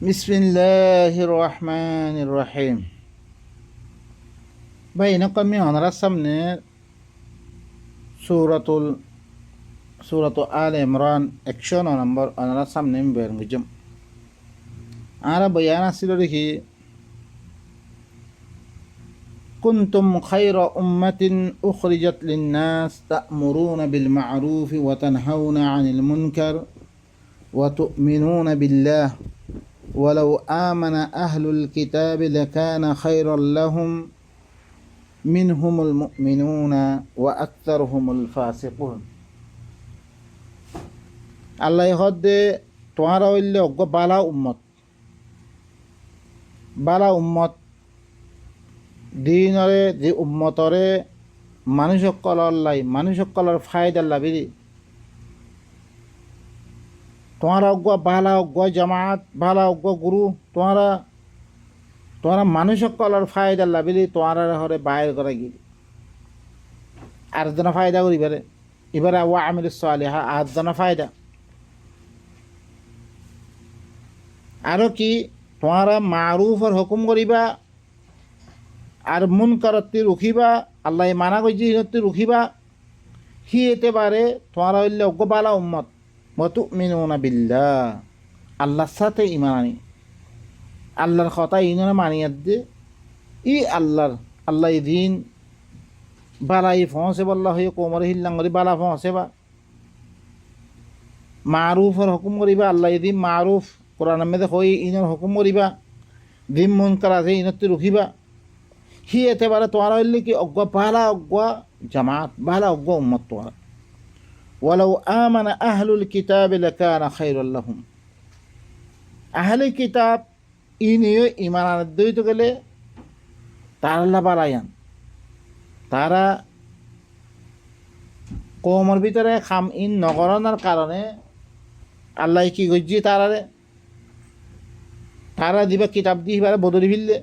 বিসমিল্লাহির রহমানির রহিম। ভাই এনক আমি ওনার সামনে সূরাতুল সূরাতু আল ইমরান 109 নম্বর ওনার সামনে আমি বের মুজম আর বয়ান আসিল দেখি কুনতুম খায়রা উম্মাতিন উখরিজাত লিন-নাস তা'মুরুনা বিল মা'রুফি ওয়া তানহাউনা 'আনিল মুনকার ওয়া তু'মিনুনা বিল্লাহ ওয়ালাউ আমানা আহলুল কিতাবি লাকানা খায়রাল লাহুম মিনহুমুল মুমিনুনা ওয়া আকতারুহুমুল ফাসিকুন। আল্লাহ হদে তোমরা হইলে অজ্ঞ বালা উম্মত দিনরে যে উম্মতরে মানুষসকলৰ ফায়দা লাভিরি তোমরা অজ্ঞ বালা অজ্ঞ জামাত বালা অজ্ঞ গুরু তোমরা মানুষসকলৰ ফায়দা লাভিলি তোমরা হরে বাইর করা গিয়ে আর জন ফায়দা করি এবারে ওয়া আমিলুস সালিহা আর জন ফায়দা আরো কি তোমরা মারুফর হুকুম করিবা আর মুনকারতি রুখিবা আল্লাহ মানা করছি হিনতি রুখিবা হি এতে পারে তোমরা হইলে অজ্ঞ বালা উম্মত ওয়া তুমিনুনা বিল্লাহ আল্লাহর সাথে ঈমান আনি আল্লাহর কথা ইননে মানিয়াত দে ই আল্লাহ দিন বালাই ফসে বল্লা হয়ে কোমরে হিল্লাঙ্গরি বালা ফসে বা মারুফর হুকুম করিবা আল্লাহ দিন মারুফ কোরআন মেদে হয়ে ইনর হুকুম করিবা দিন মুনকার আছে ইনতি রুখিবা হি এতে পারে তোমরা হইলে কি অজ্ঞ বালা অজ্ঞ জামাত বালা অজ্ঞ উম্মত তোমরা ওয়ালাউ আমানা আহলুল কিতাবি লাকানা খায়রাল লাহুম আহলে কিতাব ইনিও ইমান আনদ্দইত গেলে তারা বালায়ান তারা কৌমর ভিতরে খাম ইন নগরণার কারণে আল্লাহ কি গজ্জি তারা দিবা কিতাব দিয়ে এবারে বদলি ফিরলে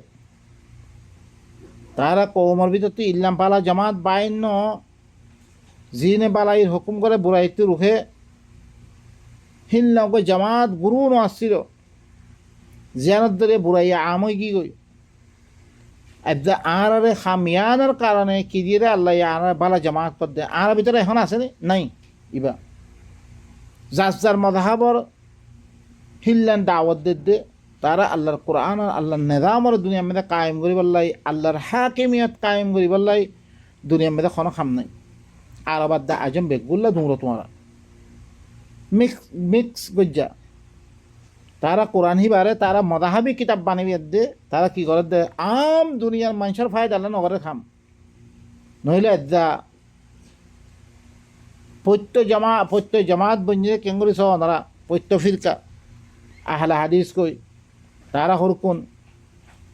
তারা কৌমর ভিতরতে ইল্লাম পালা জামাত বাইন্য জিনে বালাইয়ের হুকুম করে বুড়াইতে রুখে হিল্লাম জামাত গুরু ন আসছিল জিয়ানত ধরে বুড়াইয়া আমই কি গই এদা আরে খামিয়ানের কারণে কি দিয়ে আল্লাহ আর বালা জামাত কর দে আর ভিতরে এখন আছে নাই ইবা যার মজাহাবর হিল্লান দাওয়াত দে তারা আল্লাহর কোরআন আর আল্লাহর নিজামর দুনিয়ার মধ্যে কায়েম করি বললাই আল্লাহর হাকিমিয়ত কায়েম করি বললাই দুনিয়ার মধ্যে কোনো খাম নাই আর আবার দা আজম বেগুল্লা ধুমরো তোমারা মিক্স গজ্জা তারা কোরআন হিবারে তারা মদাহাবি কিতাব বানিয়ে দে তারা কি করে দে আম দুনিয়ার মানুষের ফায়দা আল্লাহ নগরে খাম নইলে এদা পত্য জামাত বঞ্জে কেঙ্গুরি সহ ওনারা পত্য ফিরকা আহলা হাদিস কই তারা হরকুন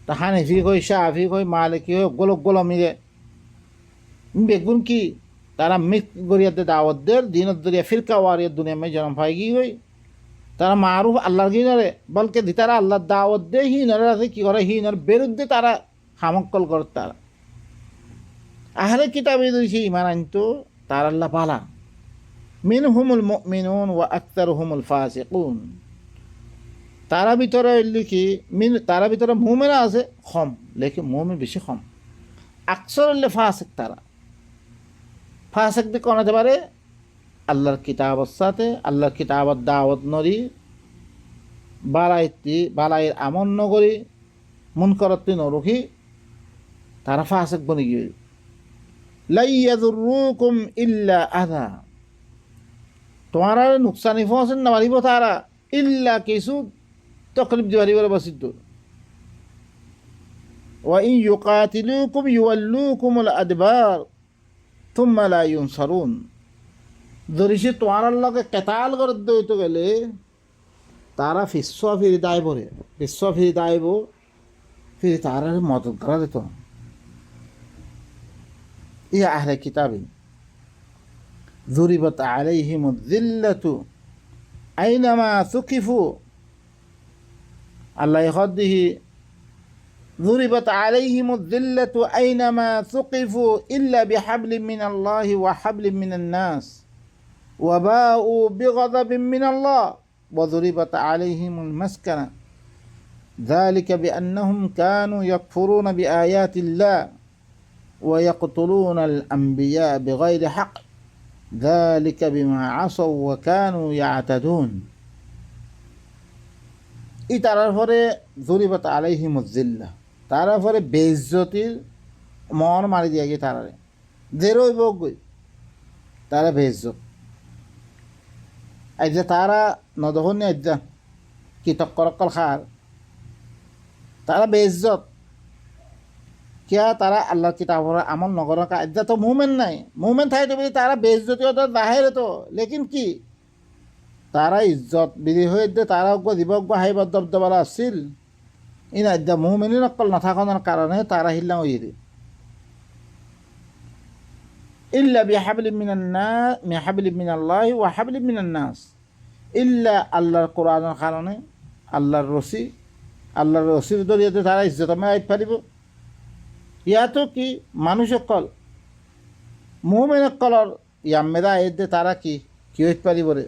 তা হানিফি কই শাহি কই মালিকি কই গোল মিলে বেগুন কি তারা মিক গরিয়াতে দাওয়াত দের দিনত দরিয়া ফিরকা ওয়ারিয়া দুনিয়া মে জন্ম পাই গই তারা মারুফ আল্লাহর কি নরে বলকে তারা আল্লাহর দাওয়াত দে হি নরে আছে কি করে হি নর বিরুদ্ধে তারা হামক্কল করে তারা আহলে কিতাবে দিছি ইমান আনতো তার আল্লাহ পালা মিনহুমুল মুমিনুন ওয়া আকতারুহুমুল ফাসিকুন তারা ভিতরে লিখি তারা ভিতরে মুমিনা আছে কম লেখি মুমিন বেশি কম আকসর হলে ফাসিক তারা ফাসিক দিয়ে কোন হতে পারে আল্লাহর কিতাবর সাথে আল্লাহর কিতাবর দাওয়াত নরি বালাইয়ের আমন নগরি মুনকারত্তি নরুখি তারা ফাসিক বনি গিয়ে লা ইয়াদুররুকুম ইল্লা আযা তোমার নুকসানি পৌঁছেন না পারিব তারা ইল্লা কিছু তকলিফ দিবারি বলে বসিদ্ধ ওয়া ইন ইউকাতিলুকুম ইউওয়াল্লুকুমুল আদবার থুম্মা লা ইউনসারুন যদি সে তোমার লগে কেতাল করে দইতে গেলে তারা ফির দায়ব ফির তারা মদত করা দিত ইয়া আহলে কিতাবি ضربت عليهم الذلة أينما ثقفوا الله يخده ضربت عليهم الذلة أينما ثقفوا إلا بحبل من الله وحبل من الناس وباءوا بغضب من الله وضربت عليهم المسكنة ذلك بأنهم كانوا يكفرون بآيات الله ويقتلون الأنبياء بغير حق ذلك بما عصوا وكانوا يعتدون এই তারার পরে জরিবাত আলাইহিমুজ্জিল্লাহ তারার পরে বেইজ্জতির মন মারি দিয়ে গিয়ে তারারে জেরোই বগই তারা বেইজ্জত এই যে তারা নদহন আজ্জা কি তক্করকল খার তারা বেইজ্জত কিয়া তারা আল্লাহর কিতাবর আমল নগর আজ্জা তো মুমেন নাই মুমেন থাই তো তারা বেইজ্জতি ওদের বাহিরে তো লেকিন কি তারা ইজ্জত বিধি হয়ে দে তারা দিবক বা হাইবার দবদবারা আসছিল ইন আজ্জা মুমেনি নকল নাথাকানোর কারণে তারা হিল্লাম ওইরে ইল্লা বিহাবলিম মিনাল্লাহি ওয়া হাবলিম মিনান নাস ইল্লা আল্লাহর কোরআনের কারণে আল্লাহর রসির দরিয়াতে তারা ইজ্জত আইত পারিব ইয়াতো কি মানুষ অকল মুমিন অকলর ইয়ামেদা আইতে তারা কি হইতে পারিব রে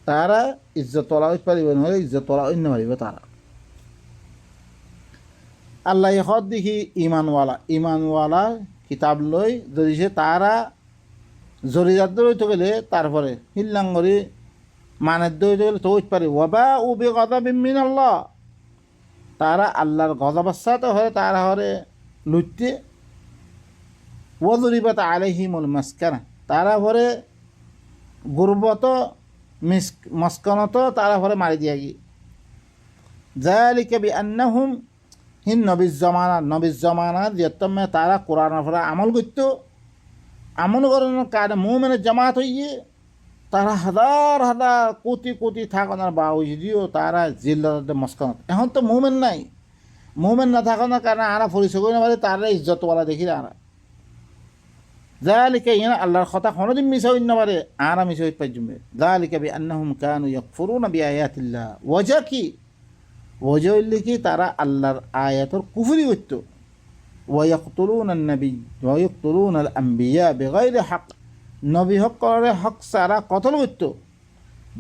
তারা ইজ্জত তোলা হইতে পারিব নহলে ইজ্জত তোলা অন্য পারিব তারা আল্লাহ হদ দেখি ইমানওয়ালা কিতাব লই যদি সে তারা জরিজাত হইতে গেলে তারপরে হিল্লাঙ্গরি মানের দইতে গেলে তো হইতে পারে ওয়াবা উবি গদাবিন মিনাল্লাহ তারা আল্লাহর গজবাসাতে হরে তারা হরে লুটতে ওয়াজরিবাত আলাইহিমুল মাসকানা তারা হরে গুরবত মস্কনত তারা হরে মারি দিয়া গিয়ে যালিকা বিআন্নাহুম হিন নবীজ জমানা যেতমে তারা কোরআনের ফলে আমল করত আমল করানোর কারণে মুমিনের জামাত হইয়ে তারা হাজার কোটি থাকানোর বাউজিও তারা জিল্লাতে মস্কনত এখন তো মুমেন নাই মুমেন না থাকানোর কারণে আরা পরিচয় করে না পারে তারা ইজ্জতওয়ালা দেখি আরা যালিকা ইনা আল্লাহর কথা কোনোদিন মিশা হইতে পারে আরা মিশা হইতে পারবে যালিকা বিআন্নাহুম কানু ইয়াকফুরুনা বিআয়াতিল্লাহ ওয়াজা কি ওয়াজা হইলে কি তারা আল্লাহর আয়াতের কুফরি করত ওয়ায়াকতুলুনান নবী ওয়ায়াকতুলুনাল আম্বিয়া বিগাইরি হক নবী হকরে হক সারা কতল করত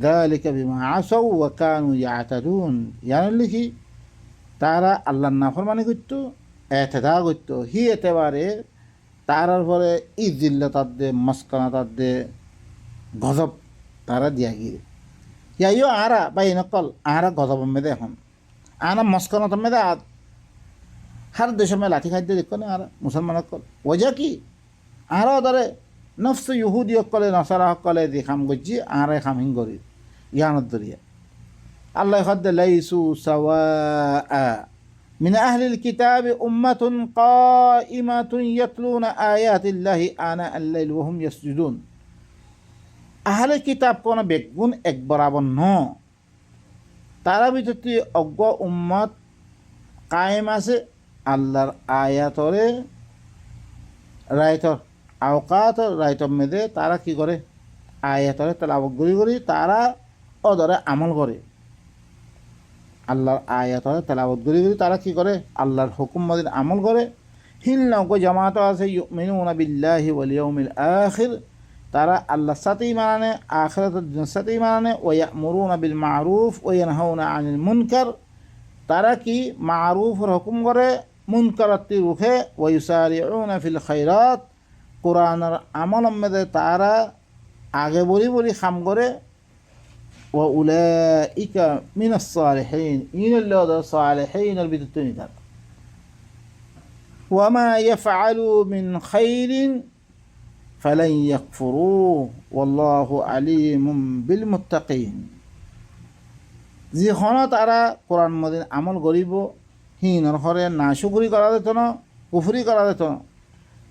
যালিকা বিমা আসাউ ওয়া কানু ইয়াতাদুন ইয়ানলি কি তারা আল্লাহর নাফরমানি করত এতেদা করত হি এতেবারে তারার পরে ইজিল্লাতার দে মস্কানাতার দে গজব তারা দিয়া গিয়ে ইয়াইও আরা বা ইনকল আরা গজব মেদে এখন আনা মস্কানত মেদে হার দেশ মে লাঠি খাদ্য দেখো না আরা মুসলমান অকল ওজা কি আরা ধরে নফস ইহুদি অকলে নসারা অকলে দি খাম গজ্জি আরে খাম হিঙ্গরি ইয়ানত দরিয়া আল্লাহ খদ্দ লাইসু সাওয়া من أهل الكتاب أمة قائمة يتلون آيات الله آناء الليل وهم يسجدون أهل الكتاب كون بيكون أكبر أبن তারা ভিতরতে অজ্ঞ উম্মত কায়েম আছে আল্লাহর আয়াতরে রাইতর আওকাত রাইতর মেদে তারা কি করে আয়াতরে তেলাওয়াত করি তারা অদরে আমল করে আল্লাহর আয়াতরে তেলাওয়াত করি তারা কি করে আল্লাহর হুকুম মদিন আমল করে হিল্লাও জামাত আছে ইউমিনুনা বিল্লাহি ওয়াল ইয়াউমিল আখির তারা আল্লাহর সাথেই মানে আখিরাতের সাথেই মানে ওয়া ইয়ামুরুনা বিল মারুফ ওয়া ইয়ানহাউনা আনিল মুনকার তারা কি মারুফের হুকুম করে মুনকারাতি রুখে ওয়া ইউসারিউনা ফিল খায়রাত কোরআনের আমল মধ্যে তারা আগে বলি কাম করে ওয়া উলাইকা মিনাস সালিহিন ইনাল্লাযা সালিহিনের ভিতরে নিতার ওয়া মা ইয়াফআলু মিন খাইরিন فلن يكفروه والله عليم بالمتقين যিখনত তারা কোরআন মদিন আমল করিব হিনর হরে না শুকরি করা যেত না কুফরি করা যেত না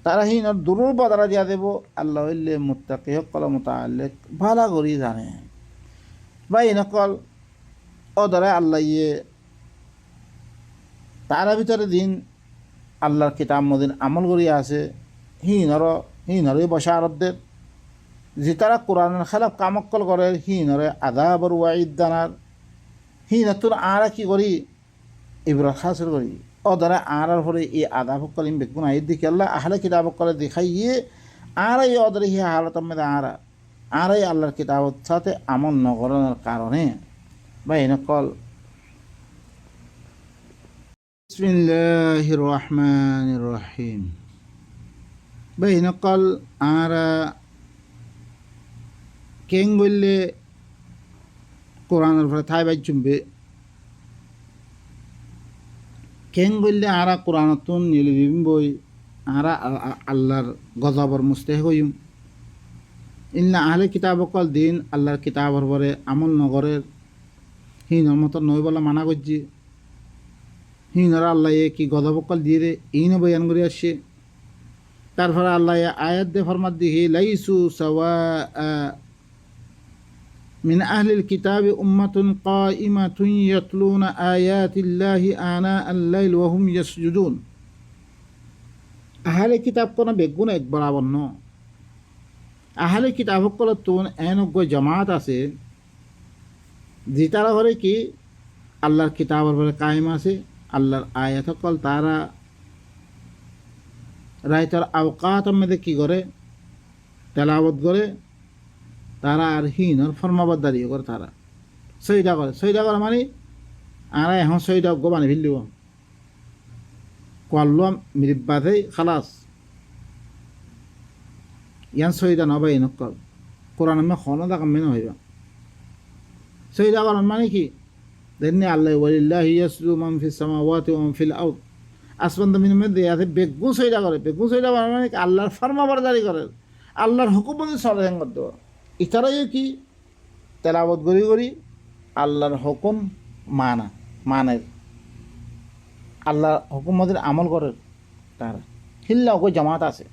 তারা হিনর দূরের বদলা দিয়া দেব আল্লাহ হইলে মুত্তাকি সকল মুতাআল্লিক ভালো করি জানে বা ইনকল ওদরে আল্লাহ ইয়ে তারা ভিতরে দিন আল্লাহর কিতাব মদিন আমল করিয়া আছে হিনরে বশারতদের যে তারা কোরআনের খেলাফ কামক্কল করে হিনরে আযাবর ওয়াঈদ দানার হিনতুর আরা কি করি ইবরাত হাসিল করি ওদরে আরার পরে এই আযাব কলিম বেগুন আইদ দিকে আল্লাহ আহলে কিতাব করে দেখাইয়ে আর এই ওদরে হি হালত মধ্যে আরাই আল্লাহর কিতাবত সাথে আমল নগরণের কারণে বা এনকল বিসমিল্লাহির রহমানির রহিম। নকল আরা কেং বললে কোরআনের পরে থাই বাই চুমবে কেং বললে আরা কোরআনতুন নিলিবিম বই আরা আল্লাহর গজবর মুস্তেহ হইম। ইল্লা আহলে কিতাব কল দিন আল্লাহর কিতাবর পরে আমল নগরের হিনর মতো নই বলা মানা করছি। হিনরা আল্লাহ কি গজবকল দিয়ে রে ইন বয়ান করে আসছে। তারপরে আল্লাহ আয়াত দে ফরমাত দিহি লাইসু সাওয়া মিন আহলিল কিতাবি উম্মাতুন কাইমাতুন ইয়াতলুনা আয়াতিল্লাহি আনা আল-লাইল ওয়া হুম ইয়াসজুদুন। আহলে কিতাব কোন বেগুন এক বরাবর ন। আহলে কিতাব কল তুন এনজ্ঞ জামাত আছে যেটারা ঘরে কি আল্লাহর কিতাবের ঘরে কায়েম আছে, আল্লাহর আয়াত কল তারা রাইতার আওকাতের মধ্যে কি করে তেলাওয়াত করে, তারা আর হিনর ফরমাবদারি করে, তারা সইদা করে মানে আর এখন সইদা গোবানি ফেললিব কল্লাম মিরিবাদে খালাস ইয়ান সইদা নবাই নকল কোরআন মে খন দা কামে নহইবা সইদা করেন মানে কি দেননি আল্লাহ ওয়ালিল্লাহি ইয়াসজুদু মান ফিস সামাওয়াতি ওয়া মান ফিল আরদ। আসমান জমিনের মধ্যে আছে বেগুন সইদা করে, বেগুন সইদা মানে আল্লাহর ফরমাবরদারি করে, আল্লাহর হুকুম মধ্যে চলে করত। ইতারাই কি তেলাওয়াত করি আল্লাহর হুকুম মানে আল্লাহর হুকুম মধ্যে আমল করে তারা হিল্লা ওই জামাত আছে।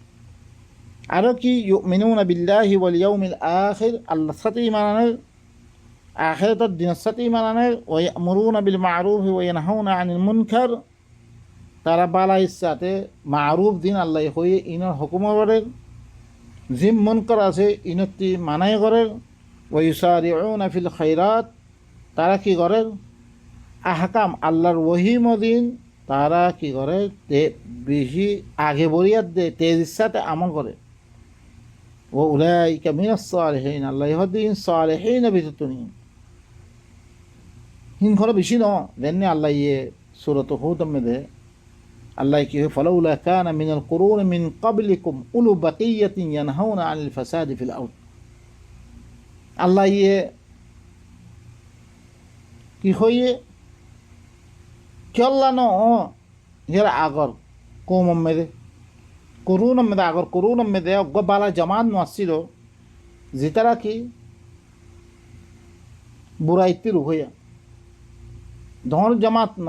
আরও কি ইউমিনুনা বিল্লাহি ওয়াল ইয়াউমিল আখির, আল্লাহর সাথে ঈমান আনে, আখিরাতের দিনের সাথে ঈমান আনে। ওয়া ইয়ামুরুনা বিল মা'রুফ ওয়া ইয়ানহাউনা আনিল মুনকার, তারা বালা ইচ্ছাতে মা'রুফ দিন আল্লাহ হয়ে ইনর হুকুম করে, জিম মুনকার আছে ইনতি মানাই করে। ওয়া ইউসারিউনা ফিল খায়রাত, তারা কি করে আহকাম আল্লাহর ওহী মদিন তারা কি করে বেশি আগে বরিয়াত দে তেজির সাথে আমল করে। ও উলাইকা মিনাস সালিহিন, আল্লাহ ইহদিন সালিহিন বিতুনি হিন খর বেশি ন দেননি আল্লাহ সূরাত হুদ মধ্যে আল্লাহ কি ফালাউলা কানা মিনাল কুরুন মিন ক্বাবলিকুম উলু বাকিয়াতিন ইয়ানহাউনা আনিল ফাসাদি ফিল আরদ। আল্লাহ কি হইয়ে কেল্লা ন ইয়ার আগর কৌম মেদে করুন মেদে আগর করুন মেদে অজ্ঞ বালা জামাত আসছিল যেতারা কি বুড়াইতির হইয়া ধর জামাত ন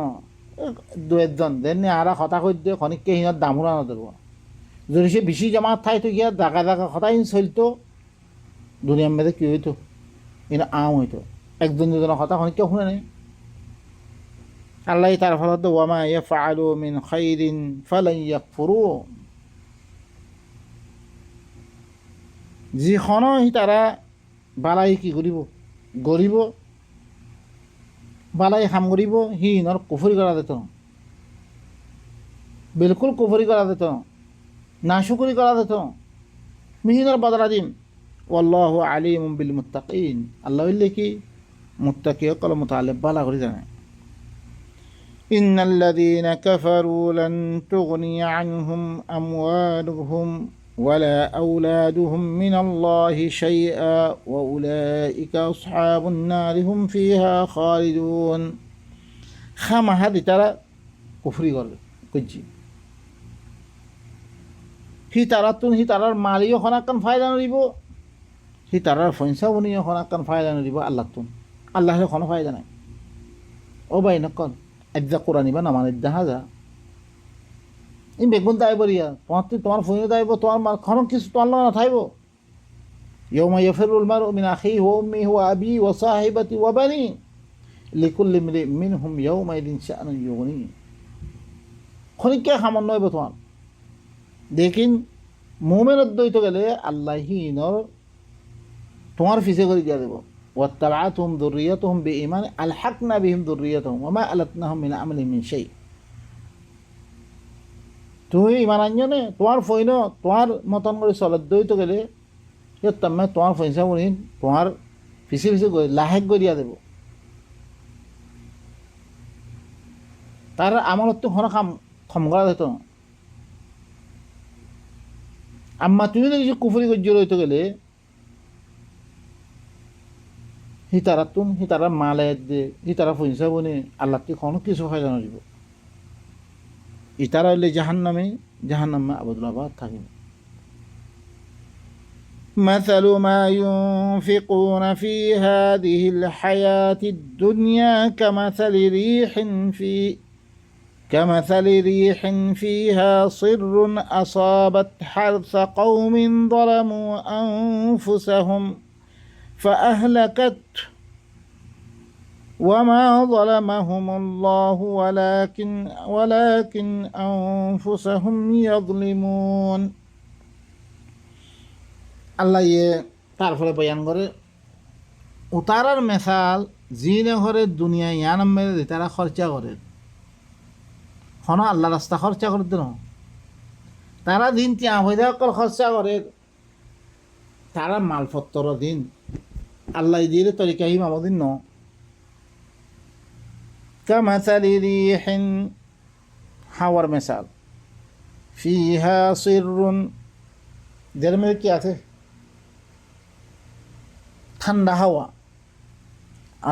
দু একজন দেননি আরা কথা কই দিয়ে খনিককে হিনত দামুরা ন দেব। যদি সে বেশি জামাত থাই তো গিয়া জাগা জাগা কথা চলতো দুনিয়ার মেদে কি হইতো ইন আম হইতো, একজন দুজনের কথা খনিককে শুনে নেই। আল্লাহ তার ফলত ওয়ামা ইয়াফআলু মিন খাইরিন ফালান ইয়াকফুরু, যিখনো তারা বালাই কি গরিব বালাই কাম করিব সি ইনৰ কুফরি করা দিত, বিলকুল কুফরি করা দিত, নাশুকরি করা দিত, মিহিনের বদলা দিন। ওয়াল্লাহু আলিমুম বিল মুত্তাকিন, আল্লাহ বললে কি মুত্তাকি কল মুতাআল্লিম বালা করে জানে। ইন্নাল্লাযীনা কাফারু লান তুগনিয়া আনহুম আমওয়ালুহুম ওয়ালা আওলাদুহুম মিনাল্লাহি শাইআ ওয়া উলাইকা আসহাবুন নারি হুম ফিহা খালিদুন। খামাহা তারা কুফরি করছি হি তারার মালিও খনাকান ফায়দা নরিব, হি তারার ফইনসা বনিও খনাকান ফায়দা নরিব আল্লাহ তুন, আল্লাহর কোনো ফায়দা নাই। ও ভাই নকল একজা কোরআন ইবা নামান দেখা ইন বেগুন দাইব রিয়া তোমার ফোনে দাইব, তোমার খন কিছু তোমার লগে নাথাইব। ইয়াউমা ইয়াফিরুল মারউ মিন আখিহি ওয়া উম্মিহি ওয়া আবিহি ওয়া সাহিবাতি ওয়া বানি লিকুল্লি ইমরিইন মিনহুম ইয়াউমাইদিন শাআনুন ইউগনি। খনিকে খামন নইব তোমার দেখিন মুমিনের দইতে গেলে আল্লাহ হিনর তোমার ফিসে করে দিয়া দেব। ওয়াত্তাবাআতুহুম যুররিয়াতুহুম বিঈমান আলহাকনা বিহিম যুররিয়াতুহুম ওয়া মা আলাতনাহুম মিন আমালিহিম মিন শাই। তুমি ইমান আনজনে তোমার ফইন তোমার মতন করে চলত দইতে গেলে তুমি তোমার ফইনসা বলি তোমার ফিসে ফিসে লাহেক করে দিয়া দেব। তার আমলত তো কোনো কাম ক্ষম করা যেত না। আম্মা তুমি তো কিছু কুফরি গজ্য রইতে গেলে হিতারা মালে দে হিতারা পয়সা বনে আল্লাহ তুই কোনো কিছু হয় জানা দিব। ইতারা হইলে জাহান্নামে আবদুল্লাবাদ থাকিবে। مثل ما ينفقون في هذه الحياة الدنيا كمثل ريح فيها صر أصابت حرث قوم ظلموا أنفسهم فأهلكته وما ظلمهم الله ولكن أنفسهم يظلمون. আল্লাহ তারপরে বয়ান করে উতারার মেসাল জিনে ঘরে দুনিয়া ইয়ানাম মেরে তারা খরচা করে হন আল্লাহ রাস্তা খরচা করে দেন তারা দিন তিয়া হয়ে অকল খরচা করে তারা মালপত্র দিন আল্লাহ দিয়ে তরিকা হিম আমাদের ন কামাসালি রিহিন হাওয়ার মেসাল ফিহা সিররুন দের মধ্যে কি আছে ঠান্ডা হাওয়া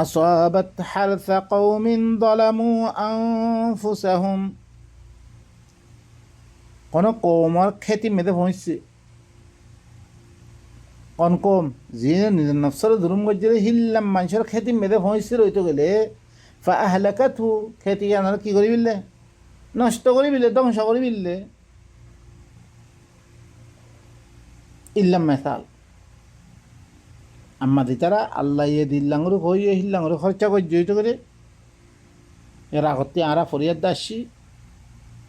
আসাবাত হারসা কওমিন যালামু আনফুসাহুম কোন কওমের খেতি মেদে পৌঁছছে কোন কম যিনি নিজের নফসের জুলুম করছে হিল্লাম মানুষের খেতি মেদে পৌঁছছে রইতে গেলে ফাআহলাকাতহু খেতি আনার কি করি বিললে নষ্ট করি বিললে ধ্বংস করি বিললে ইল্লাম মেসাল আম্মা দিতারা আল্লাহ ইয়ে দিল্লাঙ্গরু হইয়ে হিল্লাঙ্গরু খরচা করে জড়িত করে এর আগতে আরা ফরিয়াদ আসছি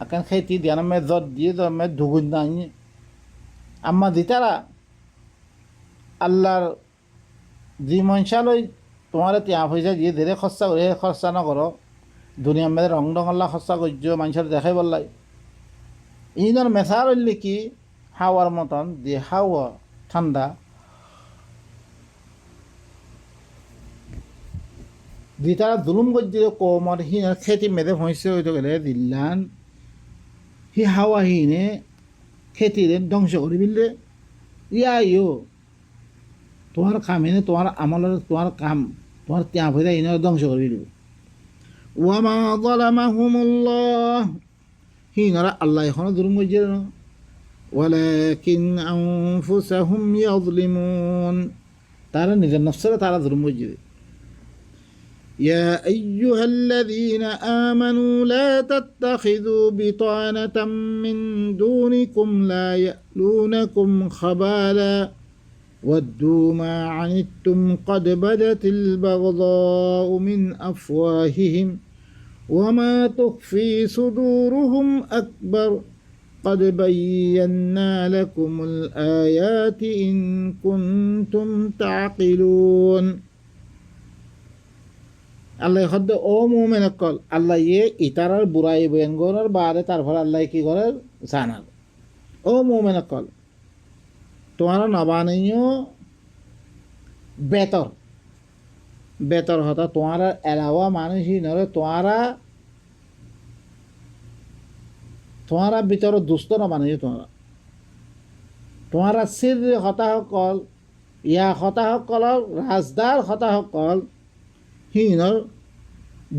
আকান খেতি দিয়ান মে জট দিয়ে মে ধুগুন দাঁড়িয়ে আম্মা দিতারা আল্লাহর যি মনসালই তোমার তিয়া পয়সা দিয়ে ধীরে খরচা করে খরচা না করো দুনিয়ার মেয়েদের রং রং আল্লাহ খরচা করছো মানুষের দেখাই বললাই ইনার মেসার হইলে কি হাওয়ার মতন দিয়ে হাওয়া ঠান্ডা দি তারা জুলুম করছিল কমর হিনার খেতি মেদে ভঁইছে হইতে গেলে দিল্লান হি হাওয়া হিনে খেতিরে ধ্বংস করে বিললে ইয়ো তোমার কাম এনে তোমার আমলের তোমার কাম তোমার ত্যাগ হয়ে যায় এনে ধ্বংস করে দিল ওয়ামা যালামাহুমুল্লাহ হিনারা আল্লাহ এখনো জুলুম করছিল না ওয়ালাকিন আনফুসাহুম ইয়াযলিমুন তারা নিজের নফসরে তারা জুলুম করছিল يا أيها الذين آمنوا لا تتخذوا بطانة من دونكم لا يألونكم خبالا ودوا ما عنتم قد بدت البغضاء من أفواههم وما تخفي صدورهم أكبر قد بينا لكم الآيات إن كنتم تعقلون. আল্লাহ হদ্দ ও মোমেন কল আল্লাহ ইয়ে ইতারার বুড়াই বেঙ্গনের বারে তারপর আল্লাহ কি করে জানার ও মোমেন কল তোমার নবানীয় বেতর হতা তোমার এলাওয়া মানুষই নরে তোমারা ভিতর দুস্থ নবানীয় তোমারা সির হতাসকল ইয়া হতাসকলৰ ৰাজদাৰ হতাসকল সিহঁতৰ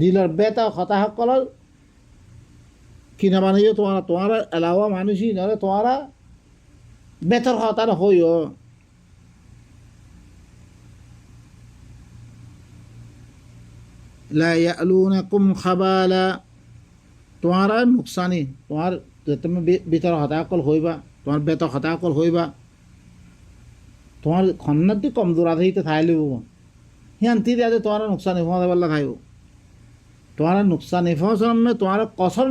দিলৰ বেতা হতাসকলৰ কিনা মানুহ তোমাৰ এলাওয়া মানুষ সিহঁতৰ তোমারা বেতর হতার হইও লা ইয়ালুনাকুম খাবালা তোমার নুকসানি তোমার তুমি ভিতর হতাসকল হইবা তোমার বেতর হতাসকল হইবা তোমার খন্নাতি কমজোর আধাইতে থাই লইব সিয়ান্তি দিয়ে তোমার নুকসানি ফোঁদে পাল্লা খাইব তোমার নুকসানি ফসলামে তোমার কসর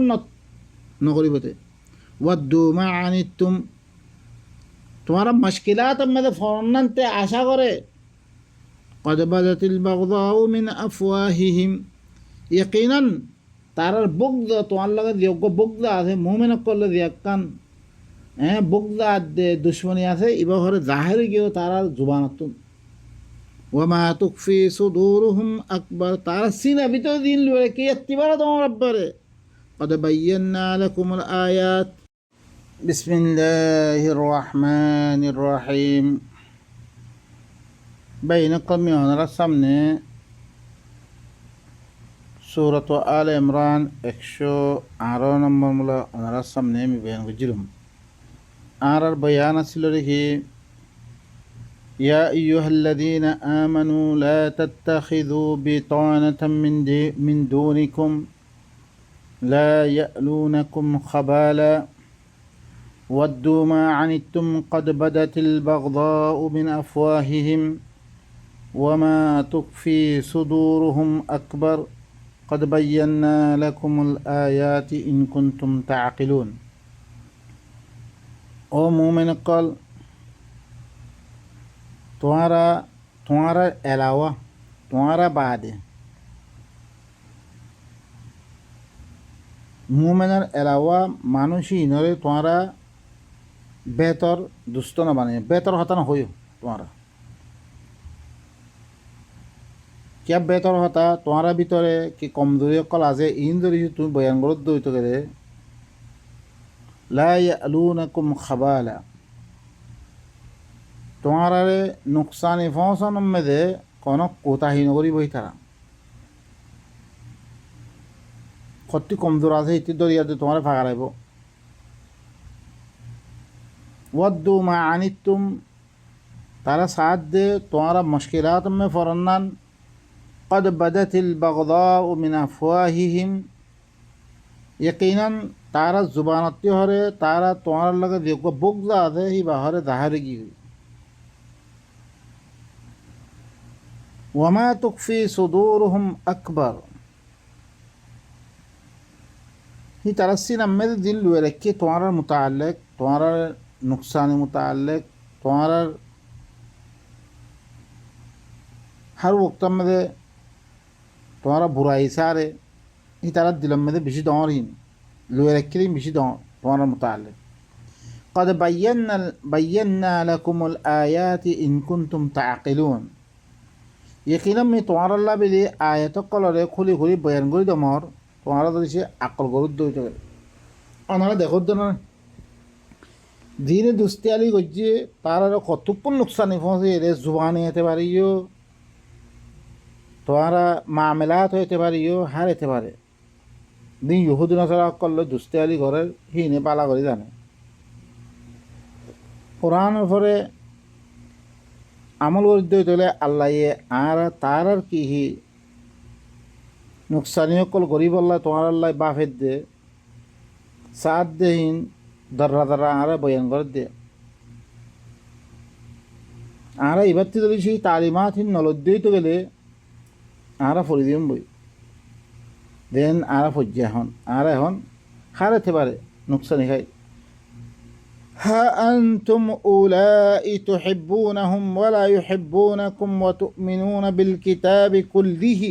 নকরিবতে ওয়াদ্দু মা আনিতুম তোমার মুশকিলাত মধ্যে ফরনানতে আশা করে قد بدت البغضاء من أفواههم يقينا তারার বগদ তোমার লগে যোগ্য বগদ আছে মুমিন করলে দিয়াকান বগদ দুশ্মনী আছে ইবা হরে জাহির গিয়েও তারার জুবানত ওয়ামা তুকফি সুদুরুহুম আকবার তারা সিনা ভিতরে দিন লড়ে কি এত্তিবার তোমার রব্বরে قد بينا لكم الآيات بسم الله الرحمن الرحيم بينكم من رسمنا سورة آل عمران একশো 18 নম্বর মূলা ওনার সামনে আমি বয়ান করছিলাম আর বয়ান ছিল রেখে يا أيها الذين آمنوا لا تتخذوا بطانة من دونكم لا يألونكم خبالا ودوا ما عنتم قد بدت البغضاء من أفواههم وما تخفي صدورهم أكبر قد بينا لكم الآيات إن كنتم تعقلون او مومن قال तुम्हारा अलावा तुम्हारा बाद মুমিনের এলাওয়া মানুষই নরে তোমারা বেতর দুষ্ট না বানিয়ে বেতর হতা না হইও তোমারা क्या बेहतर होता तुम्हारा ভিতরে কি কমজোরি কল আছে ইনজরি তুমি বয়ান করত দইতো করে লা ইয়ালুনাকুম খাবালা তোমারা নুকসানি ফসন মেদে কোন কোতাহি নগরি বই তারা কত কমজোর আছে ইতি দরিয়াতে তোমার ফাঁকা রাখব ওয়াদ্দু মা আনিতুম তারা সাথ দে তোমারা মুশকিলাত মে ফরনান قد بدت البغضاء من أفواههم यकीनन तारा जुबानती हरे तारा तुम्हारा लगे देखो बुगला दे ही बाहर जाहिरगी हुई वमा तुख्फी सुदूरुहुम अकबर ही तारा सीना में दिल हुए रखी तुम्हारा मुताल्लिक तुम्हारा नुकसान मुताल्लिक तुम्हारा हर वक्त में तुम्हारा बुराई सारे ही तारा दिलम में बिशी दौर ही लोए रखी बिशी दौर तुम्हारा मुताल्लिक قد بينا لكم الآيات إن كنتم تعقلون यकीनन मैं तुम्हारा अल्लाह बिले आयत कलरे खुली खुली बयान करी दमर तुम्हारा तो से अकल करू दो तो अनारा देखो तो ना धीरे दुस्ती आली गज्जे तारा कतुपुन नुकसान पहुंचे रे जुबानी आते बारियो तुम्हारा मामलात होते पारियो हार होते पारे दिन यहूद नसरा करलो दुस्ती आली घरे ही ने पाला करी जाने कुरान फरे আমল করতে হলে আল্লাহ আর তার কি হি নুকসানি কল গরিব আল্লাহ তোমার আল্লাহ বাফের দে সাত দেহীন দর্রা দর্রা আর বয়ান করে দে আর এবার যদি সেই তালিমাতহীন নলদ্দেই তো গেলে আরা ফরি দিম বই দেন আরা ফজ্জা এখন হারাতে পারে নুকসানি খাই ها أنتم أولئك تحبونهم ولا يحبونكم وتؤمنون بالكتاب كله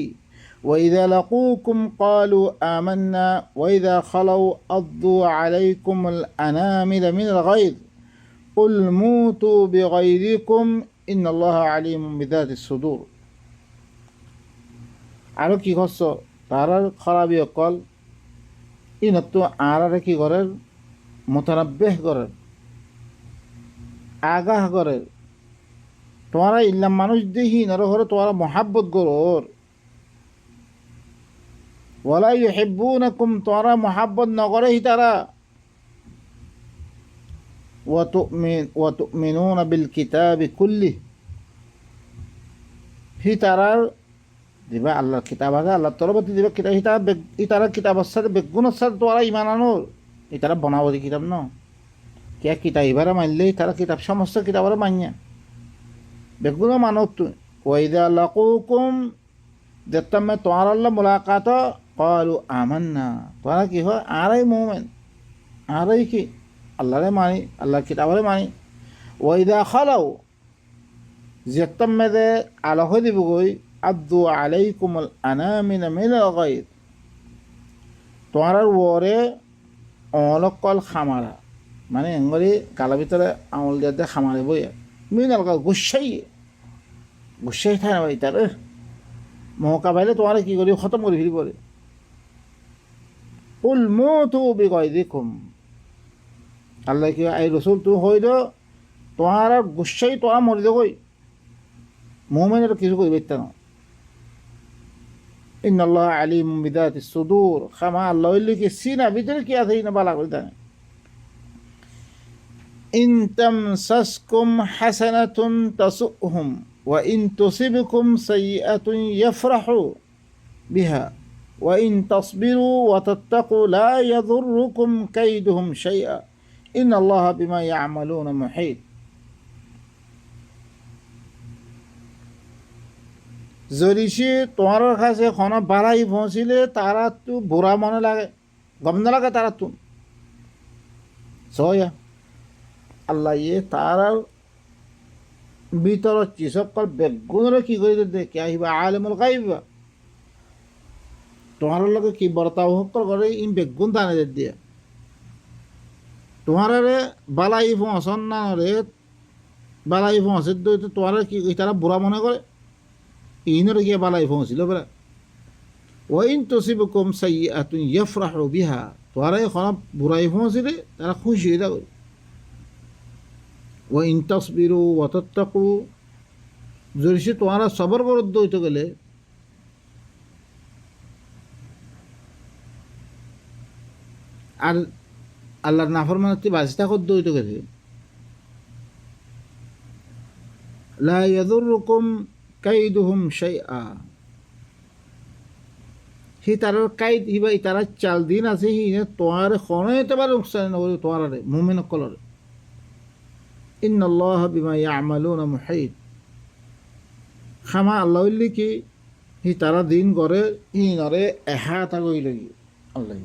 وإذا لقوكم قالوا آمنا وإذا خلوا أضوا عليكم الأنامل من الغيظ قل موتوا بغيظكم إن الله عليم بذات الصدور আরো কি করছ তারার খারাপি অকল ইনতো আরারে কি করের মোতারাব্বেহ করের আগাহ করের তোমারা ইল্লাম মানুষ দেখি নর ঘরে তোমারা মহাব্বত করর ওয়ালা ইউহিব্বুনাকুম তোমারা মহাব্বত নকরে হি তারা ওয়া তুমিনুনা বিল কিতাবি কুল্লি হি তারার দিবা আল্লাহর কিতাব আছে আল্লাহর তরফতে দিবা কিতাব ইতারা কিতাবের সাথে বেগুনের সাথে তোরা ইমান আনোর ইতারা বনাবদি কিতাব ন কে কিতাব এবারে মানলে তারা কিতাব সমস্ত কিতাবের মানিয়া বেগুন মানো তুই ওয়াইদা লাকুকুম যেতাম তোমার আল্লাহ মুলাকাত ক্বালু আমান্না তোরা কি হয় আরাই মুমিন আরাই কি আল্লাহরে মানি আল্লাহর কিতাবরে মানি ওয়াইদা খালাউ যেতাম মেদে আলাহ দিব গই আদু আলাইকুমুল আনামিনা মিনাল গায়দ তোমার ওরে অলকল খামারা মানে এঙ্গরি গালা ভিতরে আমল দিয়ে খামারে বই মিনাল গায়দ গুসাই থাকে না তার মহকা পাইলে তোমার কি করি খতম করে ফিরি পরে কুল মুতু বিগাইযিকুম, আল্লাহ কি এই রসুল তুমি হইল তোমার গুসাই তোমার মরে যাবই, মুমিনের কিছু করবে না। ইন্নাল্লাহ আলিমুম বিযাতিস সুদূর, খামা আল্লাহ কি সিনা ভিতরে কি আছে না বালা করে জানে। ইন তামসাসকুম হাসানাতুন তাসুহুম ওয়া ইন তুসিবকুম সাইয়্যাতুন ইয়াফরাহু বিহা ওয়া ইন তাসবিরু ওয়া তাত্তাকু লা ইয়াদুররুকুম কাইদুহুম শাইআ ইন্নাল্লাহা বিমা ইয়া'মালুনা মুহীত। যদি সে তোমার কাছে কোনো বালাই পৌঁছিলে তারা তো বুড়া মনে লাগে, গম না লাগে তারা তো সয়া আল্লাহ ইয়ে তার ভিতর সকল বেগুনরে কি করে দেখে আহিবা আলেমুল গাইবা তোমার লগে কি বর্তাও সকল করে ইন বেগুন দানে দিয়ে তোমার বালাই পৌঁছন না রে, বালাই পৌঁছে তোমার কি তারা বুড়া মনে করে, ইনরে গিয়ে বালাই পৌঁছিল বেড়া। ওয়াইন তুসিবকুম সাইয়্যাতুন ইয়াফরাহু বিহা, তোরা এখন বুড়াই পৌঁছিলে তারা খুশি হয়ে যাবে। ওয়াইন তাসবিরু ওয়া তাত্তাকু, যদি সে তোমরা সবর বরদ্ধ হইতে গেলে আর আল্লাহর নাফরমানি বাঁচতে করতে হইতে গেলে লা ইয়াদুররুকুম কাইদুহুম শাইআ, হি তার কাইদ হিবা তারা চাল দিন আছে হি তোমার কোনো এতবার নুকসান নকরে তোমার মুমিন কলর। ইন্নাল্লাহ বিমা ইয়া'মালুনা মুহীত, খামা আল্লাহ কি হি তারা দিন করে হি নরে এহাতা কই লাগি আল্লাহ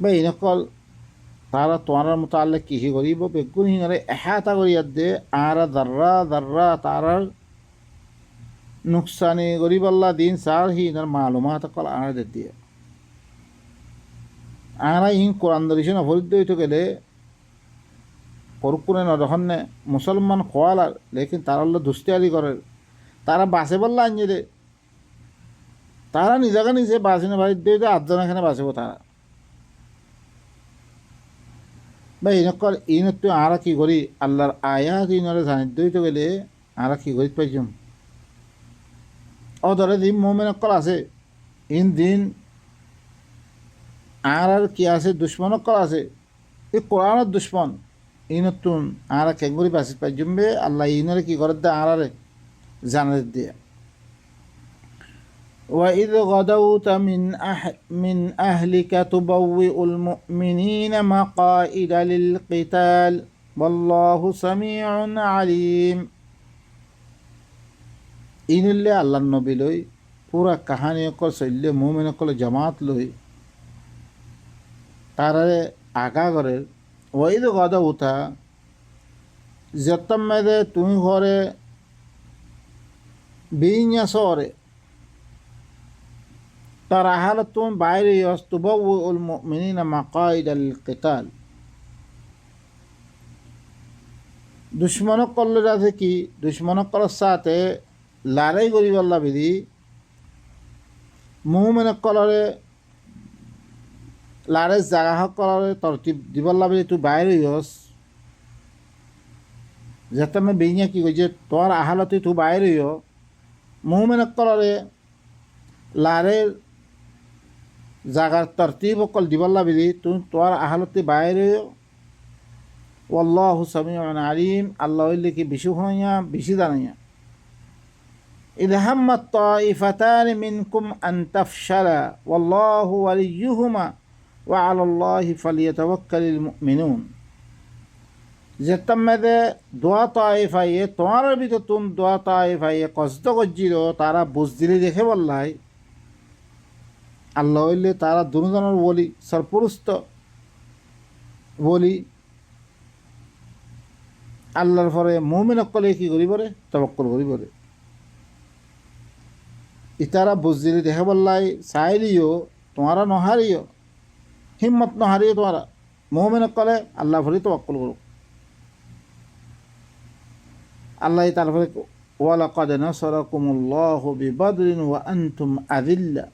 ভাই নকল তারা তোমার মতো আল্লাহ কৃষি করিব বেগুন হি নরে এহাতা করিয়া দে আর দার্রা দার্রা তারার নুকসানি গরিব আল্লাহ দিন সার হি ইনার মালুমাত কল আনাদের দিয়ে আনা ইন কোরআন দরিশন অপরিদ্ধ হইতে গেলে করুকুনে নরহন্নে মুসলমান খোয়ালার লেকিন তারা আল্লাহ দুস্তিয়ারি করে তারা বাসে বললা আনিয়ে দে তারা নিজাকে নিজে বাসিনে বাড়ির দিয়ে আটজন এখানে বাঁচব তারা বা ইনকল ইনতো আরা কি করি আল্লাহর আয়াত ইনরে জানিত হইতে গেলে আরা কি করি পাইছম ও ধরে দিন মোমেন অকল আছে ইন দিন আর কি আছে দুশ্মন অকল আছে এই কোরআনের দুশ্মন ইনতুন আর কেঙ্গুরি বাসি পাই জমবে আল্লাহ ইনরে কি করে দে আরারে জানা দিয়ে وإذ غدوت من أهلك تبوئ المؤمنين مقاعد للقتال والله سميع عليم ইনলে আল্লাহর নবী লই পুরা কাহানি অকল চললে মুমিন অকল জামাত লই তারারে আগা করে ওইদ গদা উঠা যতম মেদে তুমি ঘরে বিঞ্ঞা সরে তার হালাতুন বাইরে তুবাউউল মুমিনিনা মাকাইদ লিল কিতাল দুশ্মন কল্লের আছে কি দুশ্মন কলের সাথে লড়াই করিব আল্লাহ বিধি মুমিন কলরে লড়াই জাগা কলরে তরতিব দিব আল্লাহ বিধি তুই বাইরে হস যাতে আমি বিঞ্ঞা কি কইছে তোর আহালতে তুই বাইরে হইও মুমিন কলরে লড়াই জাগার তরতিব অকল দিবাল্লা বিধি তুমি তোমার আহালতে বাইরে ওয়াল্লাহু সামিউন আলিম আল্লাহ কি বেশি হইয়া বেশি জানাইয়া ইযা হাম্মাত তাইফাতান মিনকুম আন তাফশালা ওয়াল্লাহু ওয়ালিয়ুহুমা ওয়া আলাল্লাহি ফালিয়াতাওয়াক্কালিল মুমিনুন যেতমদে দোয়া তাইফায়ে তোমার ভিতর তুমি দোয়া তাইফায়ে কষ্ট করছিল তারা বুঝদিলি দেখে বললাই আল্লাহ হইলে তারা দুজনের বলি সরপুরুস্ত বলি আল্লাহর পরে মুমিন অকলে কি করি পরে তবক্কল করি পরে ইতারা বুঝদিলি দেখে বললাই চাইলিও তোমারা নহারিও হিম্মত নহারিও তোমারা মুমিন অকলে আল্লাহ পরে তবক্কল করো আল্লাহ তারপরে ওয়ালাকাদ নাসারাকুমুল্লাহু বিবাদরিন ওয়া আনতুম আযিল্লা